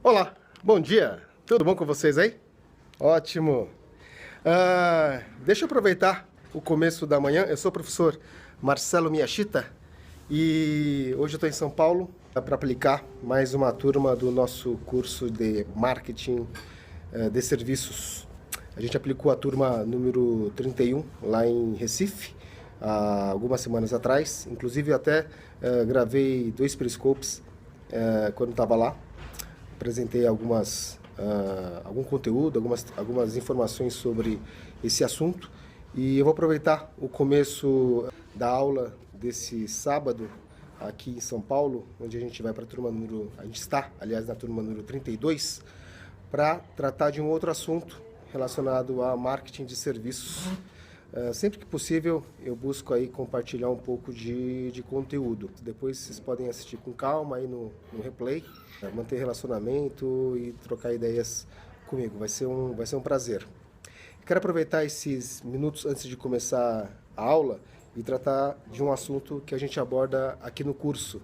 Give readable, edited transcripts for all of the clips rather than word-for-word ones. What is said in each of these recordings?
Olá, bom dia, tudo bom com vocês aí? Ótimo! Deixa eu aproveitar o começo da manhã. Eu sou o professor Marcelo Miyashita e hoje eu estou em São Paulo para aplicar mais uma turma do nosso curso de Marketing de Serviços. A gente aplicou a turma número 31 lá em Recife, há algumas semanas atrás. Inclusive eu até gravei 2 periscopes quando estava lá. Apresentei algum conteúdo, algumas informações sobre esse assunto. E eu vou aproveitar o começo da aula desse sábado aqui em São Paulo, onde a gente vai para a turma número... A gente está, aliás, na turma número 32, para tratar de um outro assunto relacionado a marketing de serviços. Sempre que possível, eu busco aí compartilhar um pouco de conteúdo. Depois vocês podem assistir com calma aí no replay, manter relacionamento e trocar ideias comigo. Vai ser um prazer. Quero aproveitar esses minutos antes de começar a aula e tratar de um assunto que a gente aborda aqui no curso.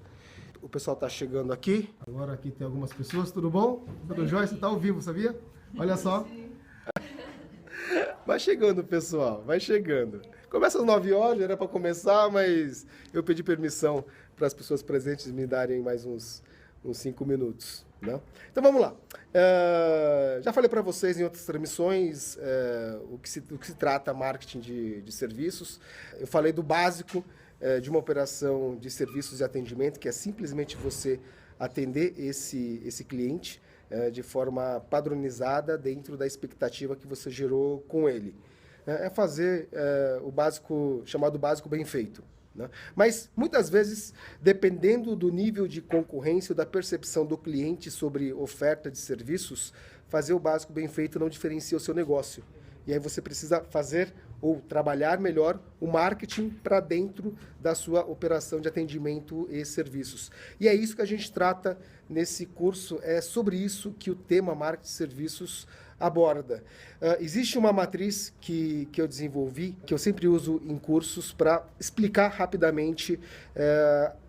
O pessoal está chegando aqui. Agora aqui tem algumas pessoas. Tudo bom? Tudo jóia? Você está ao vivo, sabia? Olha só. Vai chegando, pessoal, vai chegando. Começa às 9 horas, era para começar, mas eu pedi permissão para as pessoas presentes me darem mais uns 5 minutos. Né? Então vamos lá. Já falei para vocês em outras transmissões o que se trata marketing de serviços. Eu falei do básico de uma operação de serviços e atendimento, que é simplesmente você atender esse cliente de forma padronizada dentro da expectativa que você gerou com ele. É fazer o básico, chamado básico bem feito. Né? Mas, muitas vezes, dependendo do nível de concorrência ou da percepção do cliente sobre oferta de serviços, fazer o básico bem feito não diferencia o seu negócio. E aí você precisa fazer ou trabalhar melhor o marketing para dentro da sua operação de atendimento e serviços. E é isso que a gente trata nesse curso, é sobre isso que o tema marketing de serviços aborda. Existe uma matriz que eu desenvolvi, que eu sempre uso em cursos para explicar rapidamente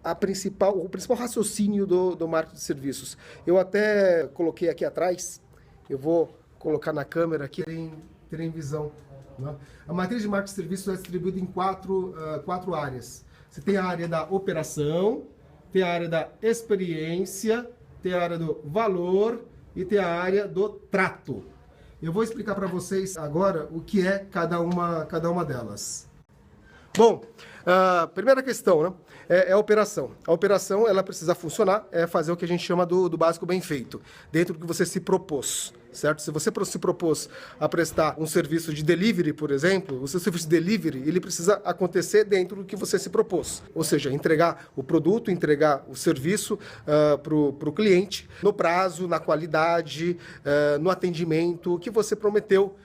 o principal raciocínio do marketing de serviços. Eu até coloquei aqui atrás, eu vou colocar na câmera aqui, terem visão. Né? A matriz de marketing de serviços é distribuída em quatro áreas. Você tem a área da operação, tem a área da experiência, tem a área do valor e tem a área do trato. Eu vou explicar para vocês agora o que é cada uma delas. Bom, a primeira questão, né, é a operação. A operação, ela precisa funcionar, fazer o que a gente chama do básico bem feito, dentro do que você se propôs, certo? Se você se propôs a prestar um serviço de delivery, por exemplo, o seu serviço de delivery, ele precisa acontecer dentro do que você se propôs. Ou seja, entregar o produto, entregar o serviço para o cliente, no prazo, na qualidade, no atendimento que você prometeu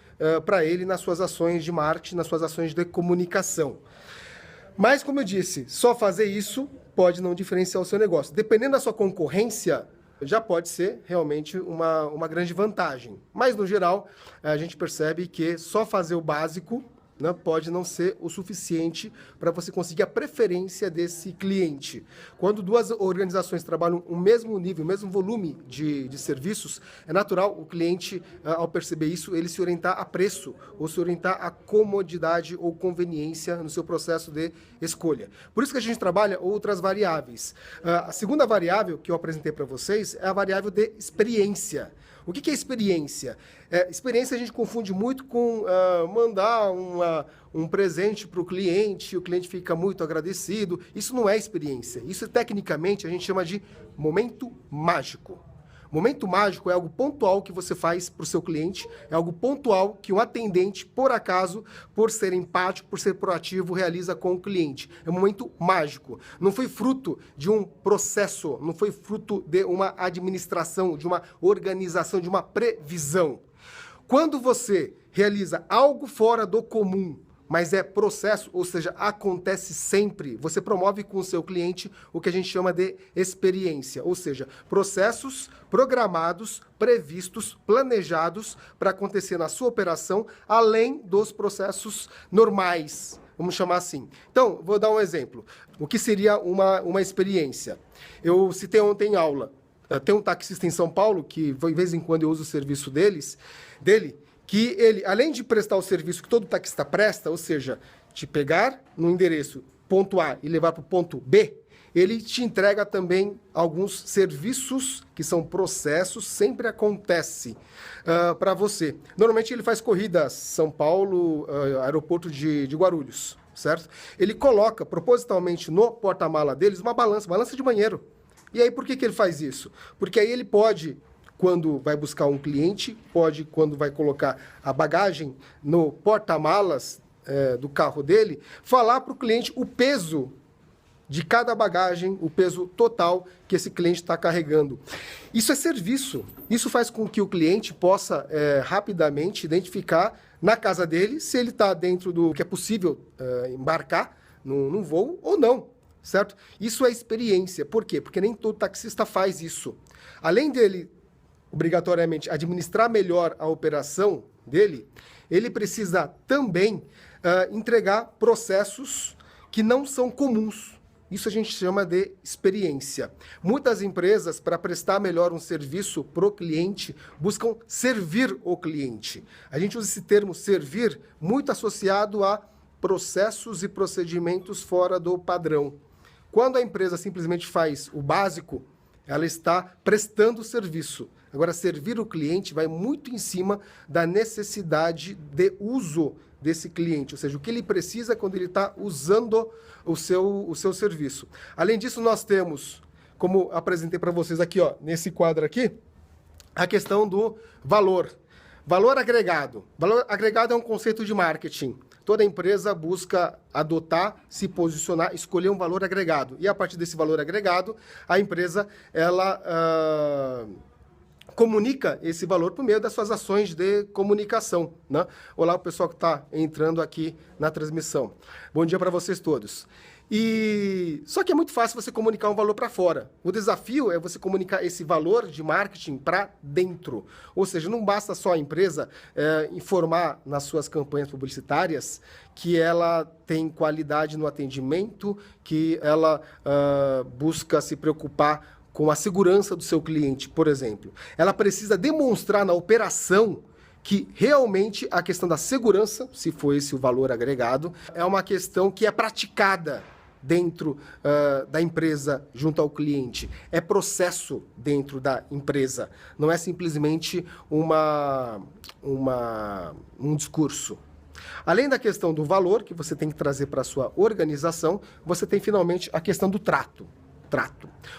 para ele nas suas ações de marketing, nas suas ações de comunicação. Mas, como eu disse, só fazer isso pode não diferenciar o seu negócio. Dependendo da sua concorrência, já pode ser realmente uma grande vantagem. Mas, no geral, a gente percebe que só fazer o básico, né, pode não ser o suficiente para você conseguir a preferência desse cliente. Quando duas organizações trabalham o mesmo nível, o mesmo volume de serviços, é natural o cliente, ao perceber isso, ele se orientar a preço ou se orientar a comodidade ou conveniência no seu processo de escolha. Por isso que a gente trabalha outras variáveis. A segunda variável que eu apresentei para vocês é a variável de experiência. O que é experiência? Experiência a gente confunde muito com mandar um presente para o cliente fica muito agradecido. Isso não é experiência. Isso, tecnicamente, a gente chama de momento mágico. Momento mágico é algo pontual que você faz para o seu cliente, é algo pontual que um atendente, por acaso, por ser empático, por ser proativo, realiza com o cliente. É um momento mágico. Não foi fruto de um processo, não foi fruto de uma administração, de uma organização, de uma previsão. Quando você realiza algo fora do comum, mas é processo, ou seja, acontece sempre, você promove com o seu cliente o que a gente chama de experiência, ou seja, processos programados, previstos, planejados para acontecer na sua operação, além dos processos normais, vamos chamar assim. Então, vou dar um exemplo. O que seria uma experiência? Eu citei ontem em aula. Tem um taxista em São Paulo, que de vez em quando eu uso o serviço dele, que ele, além de prestar o serviço que todo taxista presta, ou seja, te pegar no endereço ponto A e levar para o ponto B, ele te entrega também alguns serviços que são processos, sempre acontece para você. Normalmente ele faz corridas São Paulo, aeroporto de Guarulhos, certo? Ele coloca propositalmente no porta-mala deles uma balança de banheiro. E aí por que ele faz isso? Porque aí ele pode, quando vai buscar um cliente, quando vai colocar a bagagem no porta-malas do carro dele, falar para o cliente o peso de cada bagagem, o peso total que esse cliente está carregando. Isso é serviço. Isso faz com que o cliente possa rapidamente identificar na casa dele se ele está dentro do que é possível embarcar num voo ou não, certo? Isso é experiência. Por quê? Porque nem todo taxista faz isso. Além dele, obrigatoriamente, administrar melhor a operação dele, ele precisa também entregar processos que não são comuns. Isso a gente chama de experiência. Muitas empresas, para prestar melhor um serviço para o cliente, buscam servir o cliente. A gente usa esse termo servir muito associado a processos e procedimentos fora do padrão. Quando a empresa simplesmente faz o básico, ela está prestando serviço. Agora, servir o cliente vai muito em cima da necessidade de uso desse cliente, ou seja, o que ele precisa quando ele está usando o seu serviço. Além disso, nós temos, como apresentei para vocês aqui, ó, nesse quadro aqui, a questão do valor. Valor agregado. Valor agregado é um conceito de marketing. Toda empresa busca adotar, se posicionar, escolher um valor agregado. E a partir desse valor agregado, a empresa, ela comunica esse valor por meio das suas ações de comunicação, né? Olá, o pessoal que está entrando aqui na transmissão. Bom dia para vocês todos. Só que é muito fácil você comunicar um valor para fora. O desafio é você comunicar esse valor de marketing para dentro. Ou seja, não basta só a empresa informar nas suas campanhas publicitárias que ela tem qualidade no atendimento, que ela busca se preocupar com a segurança do seu cliente, por exemplo. Ela precisa demonstrar na operação que realmente a questão da segurança, se for esse o valor agregado, é uma questão que é praticada dentro da empresa junto ao cliente. É processo dentro da empresa. Não é simplesmente um discurso. Além da questão do valor que você tem que trazer para a sua organização, você tem finalmente a questão do trato.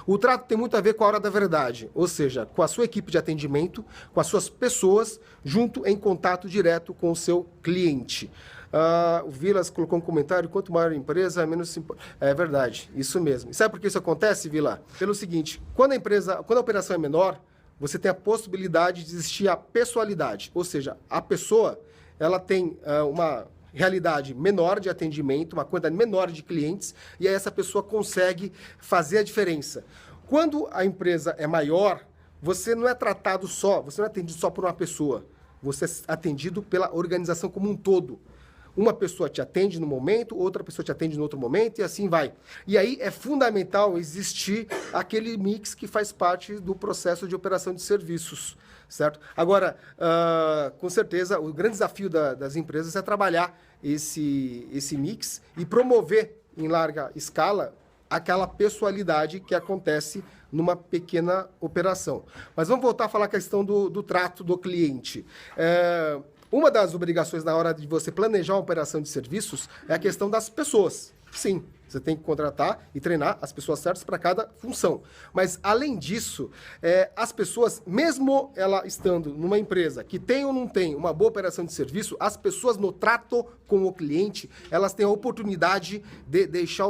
O trato tem muito a ver com a hora da verdade, ou seja, com a sua equipe de atendimento, com as suas pessoas, junto em contato direto com o seu cliente. O Vilas colocou um comentário, quanto maior a empresa, menos... É verdade, isso mesmo. E sabe por que isso acontece, Vila? Pelo seguinte, quando a operação é menor, você tem a possibilidade de existir a pessoalidade, ou seja, a pessoa ela tem uma realidade menor de atendimento, uma quantidade menor de clientes, e aí essa pessoa consegue fazer a diferença. Quando a empresa é maior, você não é tratado só, você não é atendido só por uma pessoa, você é atendido pela organização como um todo. Uma pessoa te atende no momento, outra pessoa te atende no outro momento, e assim vai. E aí é fundamental existir aquele mix que faz parte do processo de operação de serviços, certo? Agora, com certeza, o grande desafio das empresas é trabalhar esse mix e promover em larga escala aquela pessoalidade que acontece numa pequena operação. Mas vamos voltar a falar a questão do trato do cliente. Uma das obrigações na hora de você planejar uma operação de serviços é a questão das pessoas. Sim, você tem que contratar e treinar as pessoas certas para cada função. Mas, além disso, as pessoas, mesmo ela estando numa empresa que tem ou não tem uma boa operação de serviço, as pessoas no trato com o cliente, elas têm a oportunidade de deixar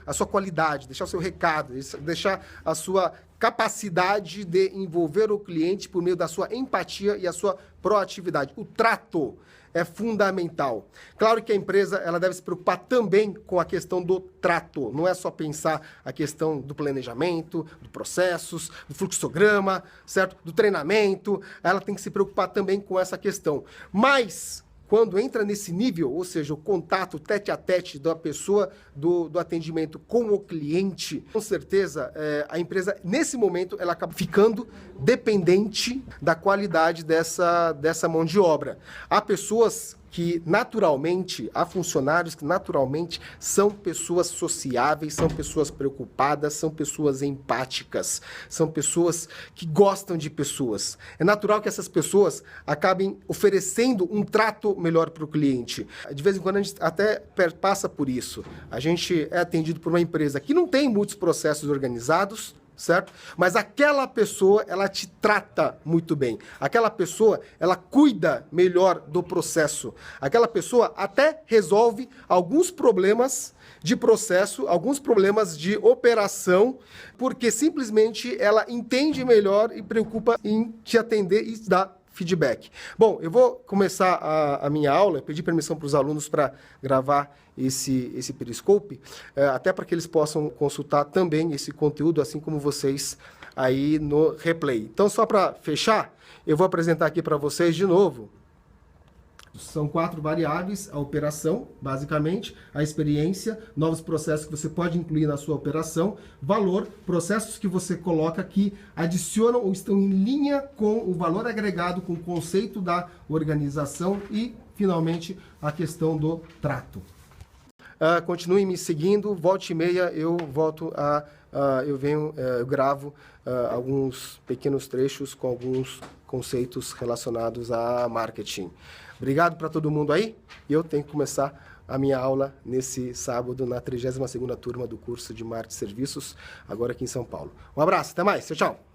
a sua qualidade, deixar o seu recado, deixar a sua capacidade de envolver o cliente por meio da sua empatia e a sua proatividade. O trato é fundamental. Claro que a empresa ela deve se preocupar também com a questão do trato. Não é só pensar a questão do planejamento, dos processos, do fluxograma, certo? Do treinamento. Ela tem que se preocupar também com essa questão. Mas, quando entra nesse nível, ou seja, o contato tete a tete da pessoa do atendimento com o cliente, com certeza a empresa, nesse momento, ela acaba ficando dependente da qualidade dessa mão de obra. Há pessoas que naturalmente, há funcionários que naturalmente são pessoas sociáveis, são pessoas preocupadas, são pessoas empáticas, são pessoas que gostam de pessoas. É natural que essas pessoas acabem oferecendo um trato melhor para o cliente. De vez em quando a gente até passa por isso. A gente é atendido por uma empresa que não tem muitos processos organizados, certo? Mas aquela pessoa, ela te trata muito bem. Aquela pessoa, ela cuida melhor do processo. Aquela pessoa até resolve alguns problemas de processo, alguns problemas de operação, porque simplesmente ela entende melhor e preocupa em te atender e dar feedback. Bom, eu vou começar a minha aula, pedir permissão para os alunos para gravar esse Periscope, até para que eles possam consultar também esse conteúdo, assim como vocês aí no replay. Então, só para fechar, eu vou apresentar aqui para vocês de novo. São 4 variáveis: a operação, basicamente, a experiência, novos processos que você pode incluir na sua operação, valor, processos que você coloca que adicionam ou estão em linha com o valor agregado, com o conceito da organização e, finalmente, a questão do trato. Continue me seguindo, volte e meia, eu volto eu gravo alguns pequenos trechos com alguns conceitos relacionados a marketing. Obrigado para todo mundo aí, e eu tenho que começar a minha aula nesse sábado, na 32ª turma do curso de Marketing e Serviços, agora aqui em São Paulo. Um abraço, até mais, tchau, tchau!